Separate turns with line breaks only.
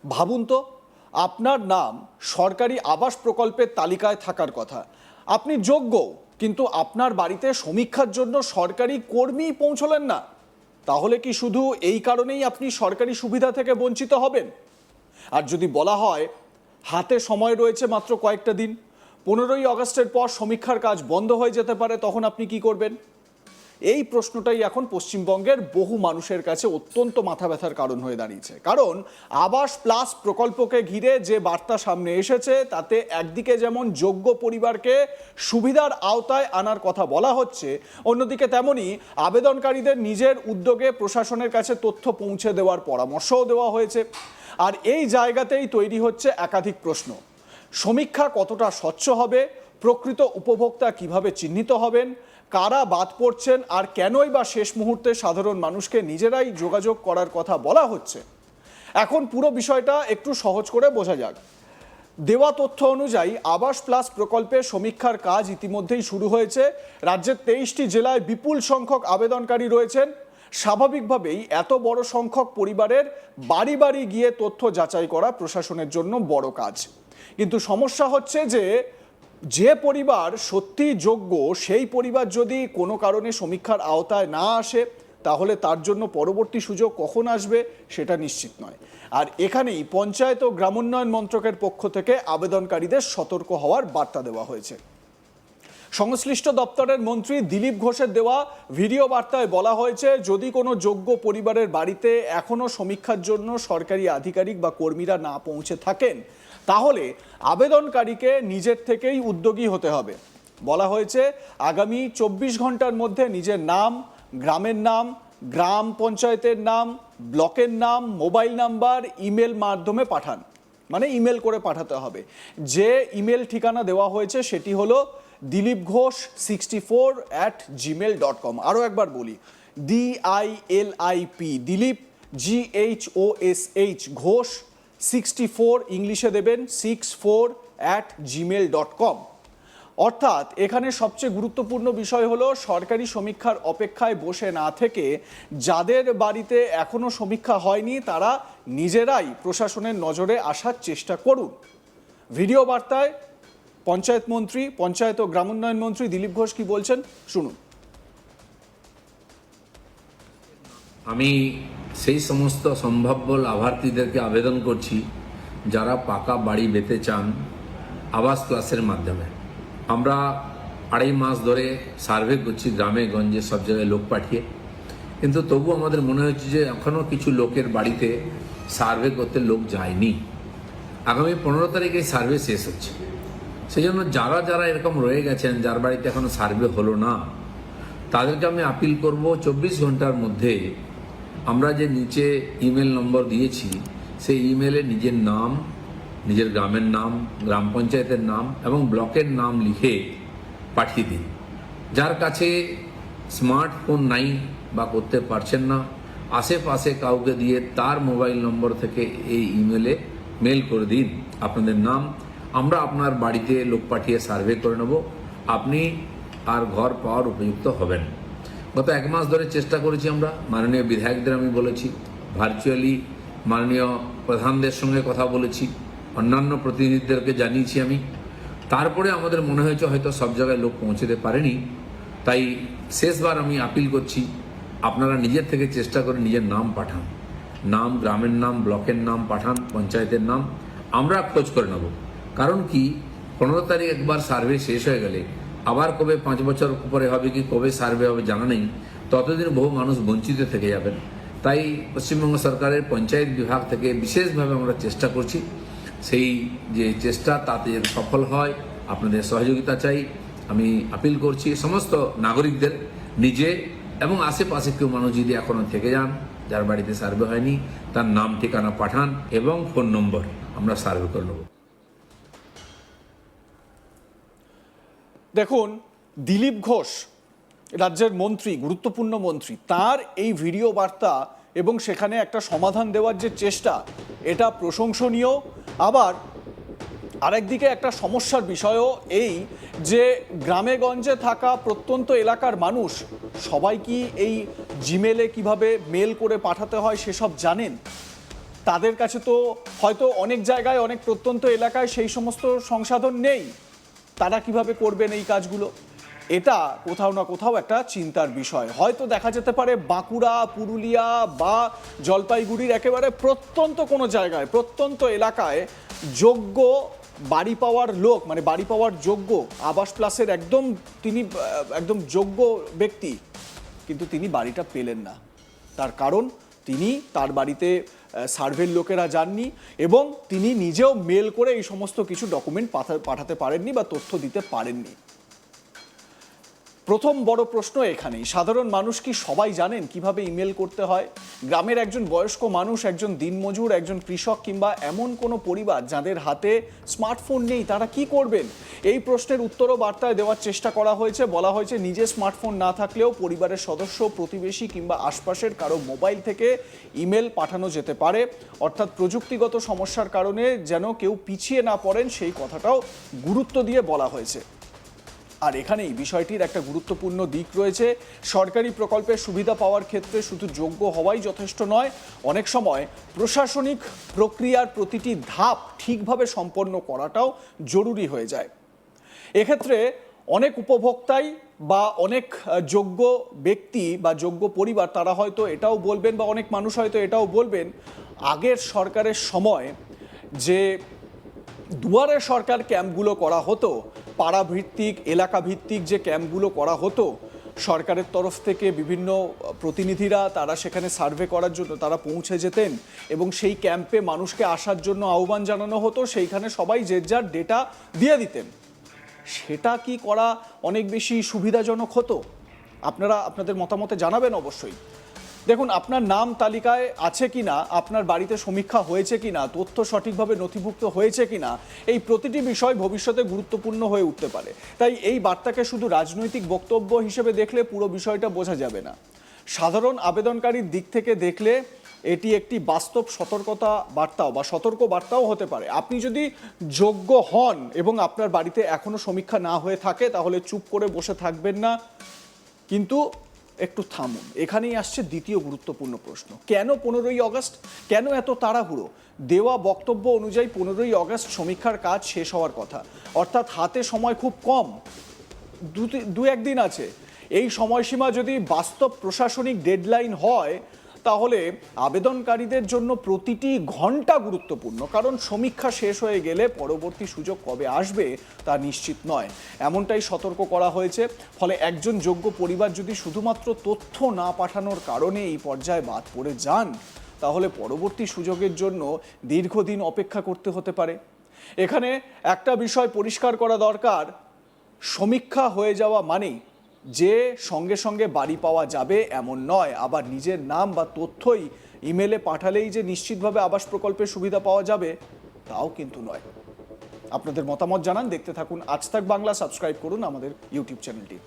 ভাবুন তো, আপনার নাম সরকারি আবাস প্রকল্পের তালিকায় থাকার কথা, আপনি যোগ্য, কিন্তু আপনার বাড়িতে সমীক্ষার জন্য সরকারি কর্মী পৌঁছলেন না। তাহলে কি শুধু এই কারণেই আপনি সরকারি সুবিধা থেকে বঞ্চিত হবেন? আর যদি বলা হয় হাতে সময় রয়েছে মাত্র কয়েকটা দিন, 15ই আগস্টের পর সমীক্ষার কাজ বন্ধ হয়ে যেতে পারে, তখন আপনি কি করবেন? এই প্রশ্নটাই এখন পশ্চিমবঙ্গের বহু মানুষের কাছে অত্যন্ত মাথা ব্যথার কারণ হয়ে দাঁড়িয়েছে। কারণ আবাস প্লাস প্রকল্পকে ঘিরে যে বার্তা সামনে এসেছে, তাতে একদিকে যেমন যোগ্য পরিবারকে সুবিধার আওতায় আনার কথা বলা হচ্ছে, অন্যদিকে তেমনি আবেদনকারীদের নিজের উদ্যোগে প্রশাসনের কাছে তথ্য পৌঁছে দেওয়ার পরামর্শও দেওয়া হয়েছে। আর এই জায়গাতেই তৈরি হচ্ছে একাধিক প্রশ্ন। সমীক্ষা কতটা স্বচ্ছ হবে? প্রকৃত উপভোক্তা কিভাবে চিহ্নিত হবেন? কারা বাদ পড়ছেন? আর কেনই বা শেষ মুহূর্তে সাধারণ মানুষকে নিজেরাই যোগাযোগ করার কথা বলা হচ্ছে? এখন পুরো বিষয়টা একটু সহজ করে বোঝা যাক। দেওয়া তথ্য অনুযায়ী আবাস প্লাস প্রকল্পের সমীক্ষার কাজ ইতিমধ্যেই শুরু হয়েছে। রাজ্যের 23টি জেলায় বিপুল সংখ্যক আবেদনকারী রয়েছেন। স্বাভাবিকভাবেই এত বড় সংখ্যক পরিবারের বাড়ি বাড়ি গিয়ে তথ্য যাচাই করা প্রশাসনের জন্য বড় কাজ। কিন্তু সমস্যা হচ্ছে যে পরিবার সত্যিই যোগ্য, সেই পরিবার যদি কোনো কারণে সমীক্ষার আওতায় না আসে, তাহলে তার জন্য পরবর্তী সুযোগ কখন আসবে সেটা নিশ্চিত নয়। আর এখানেই পঞ্চায়েত ও গ্রামোন্নয়ন মন্ত্রকের পক্ষ থেকে আবেদনকারীদের সতর্ক হওয়ার বার্তা দেওয়া হয়েছে। সংশ্লিষ্ট দপ্তরের মন্ত্রী দিলীপ ঘোষের দেওয়া ভিডিও বার্তায় বলা হয়েছে, যদি কোনো যোগ্য পরিবারের বাড়িতে এখনও সমীক্ষার জন্য সরকারি আধিকারিক বা কর্মীরা না পৌঁছে থাকেন, তাহলে আবেদনকারীকে নিজের থেকেই উদ্যোগী হতে হবে। বলা হয়েছে, আগামী 24 ঘন্টার মধ্যে নিজের নাম, গ্রামের নাম, গ্রাম পঞ্চায়েতের নাম, ব্লকের নাম, মোবাইল নাম্বার ইমেল মাধ্যমে পাঠান। মানে ইমেল করে পাঠাতে হবে। যে ইমেল ঠিকানা দেওয়া হয়েছে সেটি হলো dilipghosh64@gmail.com। আরও একবার বলি, DILIP দিলীপ GHOSH ঘোষ 64, ইংলিশে দেবেন 64@gmail.com। অর্থাৎ এখানে সবচেয়ে গুরুত্বপূর্ণ বিষয় হলো, সরকারি সমীক্ষার অপেক্ষায় বসে না থেকে যাদের বাড়িতে এখনো সমীক্ষা হয়নি, তারা নিজেরাই প্রশাসনের নজরে আসার চেষ্টা করুন। ভিডিও বার্তায় পঞ্চায়েত ও গ্রামোন্নয়ন মন্ত্রী দিলীপ ঘোষ কি বলছেন শুনুন।
আমি সেই সমস্ত সম্ভাব্য লাভার্থীদেরকে আবেদন করছি যারা পাকা বাড়ি পেতে চান আবাস প্লাসের মাধ্যমে। আমরা 2.5 মাস ধরে সার্ভে করছি গ্রামে গঞ্জে, সব জায়গায় লোক পাঠিয়ে, কিন্তু তবু আমাদের মনে হচ্ছে যে এখনও কিছু লোকের বাড়িতে সার্ভে করতে লোক যায়নি। আগামী 15 তারিখে সার্ভে শেষ হচ্ছে। সেই জন্য যারা যারা এরকম রয়ে গেছেন, যার বাড়িতে এখনো সার্ভে হলো না, তাদেরকে আমি আপিল করব 24 ঘন্টার মধ্যে আমরা যে নিচে ইমেল নম্বর দিয়েছি, সেই ইমেলে নিজের নাম, নিজের গ্রামের নাম, গ্রাম পঞ্চায়েতের নাম এবং ব্লকের নাম লিখে পাঠিয়ে দিন। যার কাছে স্মার্টফোন নাই বা করতে পারছেন না, আশেপাশে কাউকে দিয়ে তার মোবাইল নম্বর থেকে এই ইমেলে মেল করে দিন আপনাদের নাম। আমরা আপনার বাড়িতে লোক পাঠিয়ে সার্ভে করে নেব, আপনি আর ঘর পাওয়ার উপযুক্ত হবেন। গত 1 মাস ধরে চেষ্টা করেছি আমরা, মাননীয় বিধায়কদের আমি বলেছি, ভার্চুয়ালি মাননীয় প্রধানদের সঙ্গে কথা বলেছি, অন্যান্য প্রতিনিধিদেরকে জানিয়েছি আমি। তারপরে আমাদের মনে হয়েছে হয়তো সব জায়গায় লোক পৌঁছতে পারেনি। তাই শেষবার আমি আপিল করছি, আপনারা নিজের থেকে চেষ্টা করে নিজের নাম পাঠান, নাম, গ্রামের নাম, ব্লকের নাম পাঠান, পঞ্চায়েতের নাম, আমরা খোঁজ করে নেব। কারণ কি, 15 তারিখ একবার সার্ভে শেষ হয়ে গেলে আবার কবে 5 বছর পরে হবে কি কবে সার্ভে হবে জানা নেই, ততদিন বহু মানুষ বঞ্চিত থেকে যাবেন। তাই পশ্চিমবঙ্গ সরকারের পঞ্চায়েত বিভাগ থেকে বিশেষভাবে আমরা চেষ্টা করছি, সেই যে চেষ্টা তাতে সফল হয় আপনাদের সহযোগিতা চাই। আমি আপিল করছি সমস্ত নাগরিকদের, নিজে এবং আশেপাশে কেউ মানুষ যদি এখনও থেকে যান যার বাড়িতে সার্ভে হয়নি, তার নাম ঠিকানা পাঠান এবং ফোন নম্বর, আমরা সার্ভে করে নেব।
দেখুন, দিলীপ ঘোষ রাজ্যের মন্ত্রী, গুরুত্বপূর্ণ মন্ত্রী, তার এই ভিডিও বার্তা এবং সেখানে একটা সমাধান দেওয়ার যে চেষ্টা, এটা প্রশংসনীয়। আবার আরেকদিকে একটা সমস্যার বিষয়ও এই যে গ্রামে গঞ্জে থাকা প্রত্যন্ত এলাকার মানুষ সবাই কি এই জিমেলে কিভাবে মেল করে পাঠাতে হয় সেসব জানেন? তাদের কাছে তো হয়তো অনেক জায়গায়, অনেক প্রত্যন্ত এলাকায় সেই সমস্ত সংসাধন নেই। তারা কিভাবে করবেন এই কাজগুলো? এটা কোথাও না কোথাও একটা চিন্তার বিষয়। হয়তো দেখা যেতে পারে বাঁকুড়া, পুরুলিয়া বা জলপাইগুড়ির একেবারে প্রত্যন্ত কোনো জায়গায়, প্রত্যন্ত এলাকায় যোগ্য বাড়ি পাওয়ার লোক, মানে বাড়ি পাওয়ার যোগ্য আবাস প্লাসের তিনি একদম যোগ্য ব্যক্তি, কিন্তু তিনি বাড়িটা পেলেন না। তার কারণ তিনি তার বাড়িতে সার্ভের লোকেরা যাননি এবং তিনি নিজেও মেল করে এই সমস্ত কিছু ডকুমেন্ট পাঠাতে পারেননি বা তথ্য দিতে পারেননি। প্রথম বড় প্রশ্ন এখানেই, সাধারণ মানুষ কি সবাই জানেন কিভাবে ইমেল করতে হয়? গ্রামের একজন বয়স্ক মানুষ, একজন দিনমজুর, একজন কৃষক কিংবা এমন কোনো পরিবার যাদের হাতে স্মার্টফোন নেই, তারা কি করবেন? এই প্রশ্নের উত্তরও বার্তায় দেওয়ার চেষ্টা করা হয়েছে। বলা হয়েছে নিজে স্মার্টফোন না থাকলেও পরিবারের সদস্য, প্রতিবেশী কিংবা আশপাশের কারো মোবাইল থেকে ইমেল পাঠানো যেতে পারে। অর্থাৎ প্রযুক্তিগত সমস্যার কারণে যেন কেউ পিছিয়ে না পড়েন সেই কথাটাও গুরুত্ব দিয়ে বলা হয়েছে। আর এখানেই বিষয়টির একটা গুরুত্বপূর্ণ দিক রয়েছে। সরকারি প্রকল্পের সুবিধা পাওয়ার ক্ষেত্রে শুধু যোগ্য হওয়াই যথেষ্ট নয়, অনেক সময় প্রশাসনিক প্রক্রিয়ার প্রতিটি ধাপ ঠিকভাবে সম্পন্ন করাটাও জরুরি হয়ে যায়। এক্ষেত্রে অনেক উপভোক্তাই বা অনেক যোগ্য ব্যক্তি বা যোগ্য পরিবার তারা হয়তো এটাও বলবেন, বা অনেক মানুষ হয়তো এটাও বলবেন, আগের সরকারের সময় যে দুয়ারে সরকার ক্যাম্পগুলো করা হতো, পাড়া ভিত্তিক, এলাকা ভিত্তিক যে ক্যাম্পগুলো করা হতো সরকারের তরফ থেকে, বিভিন্ন প্রতিনিধিরা তারা সেখানে সার্ভে করার জন্য তারা পৌঁছে যেতেন এবং সেই ক্যাম্পে মানুষকে আসার জন্য আহ্বান জানানো হতো, সেইখানে সবাই যে যার ডেটা দিয়ে দিতেন। সেটা কি করা অনেক বেশি সুবিধাজনক হতো? আপনাদের মতামতে জানাবেন অবশ্যই। দেখুন, আপনার নাম তালিকায় আছে কিনা, আপনার বাড়িতে সমীক্ষা হয়েছে কিনা, তথ্য সঠিকভাবে নথিভুক্ত হয়েছে কিনা, এই প্রতিটি বিষয় ভবিষ্যতে গুরুত্বপূর্ণ হয়ে উঠতে পারে। তাই এই বার্তাকে শুধু রাজনৈতিক বক্তব্য হিসেবে দেখলে পুরো বিষয়টা বোঝা যাবে না। সাধারণ আবেদনকারীর দিক থেকে দেখলে এটি একটি বাস্তব সতর্কতা বার্তাও বা সতর্ক বার্তাও হতে পারে। আপনি যদি যোগ্য হন এবং আপনার বাড়িতে এখনো সমীক্ষা না হয়ে থাকে, তাহলে চুপ করে বসে থাকবেন না, কিন্তু একটু থামুন। এখানেই আসছে দ্বিতীয় গুরুত্বপূর্ণ প্রশ্ন, কেন 15ই আগস্ট? কেন এত তাড়াহুড়ো? দেওয়া বক্তব্য অনুযায়ী 15ই আগস্ট সমীক্ষার কাজ শেষ হওয়ার কথা, অর্থাৎ হাতে সময় খুব কম, দু একদিন আছে। এই সময়সীমা যদি বাস্তব প্রশাসনিক ডেডলাইন হয়, তাহলে আবেদনকারীদের জন্য প্রতিটি ঘন্টা গুরুত্বপূর্ণ, কারণ সমীক্ষা শেষ হয়ে গেলে পরবর্তী সুযোগ কবে আসবে তা নিশ্চিত নয়, এমনটাই সতর্ক করা হয়েছে। ফলে একজন যোগ্য পরিবার যদি শুধুমাত্র তথ্য না পাঠানোর কারণে এই পর্যায়ে বাদ পড়ে যান, তাহলে পরবর্তী সুযোগের জন্য দীর্ঘদিন অপেক্ষা করতে হতে পারে। এখানে একটা বিষয় পরিষ্কার করা দরকার, সমীক্ষা হয়ে যাওয়া মানেই যে সঙ্গে সঙ্গে বাড়ি পাওয়া যাবে এমন নয়, আবার নিজের নাম বা তথ্যই ইমেলে পাঠালেই যে নিশ্চিতভাবে আবাস প্রকল্পের সুবিধা পাওয়া যাবে তাও কিন্তু নয়। আপনাদের মতামত জানান, দেখতে থাকুন আজ তাক বাংলা, সাবস্ক্রাইব করুন আমাদের ইউটিউব চ্যানেলটি।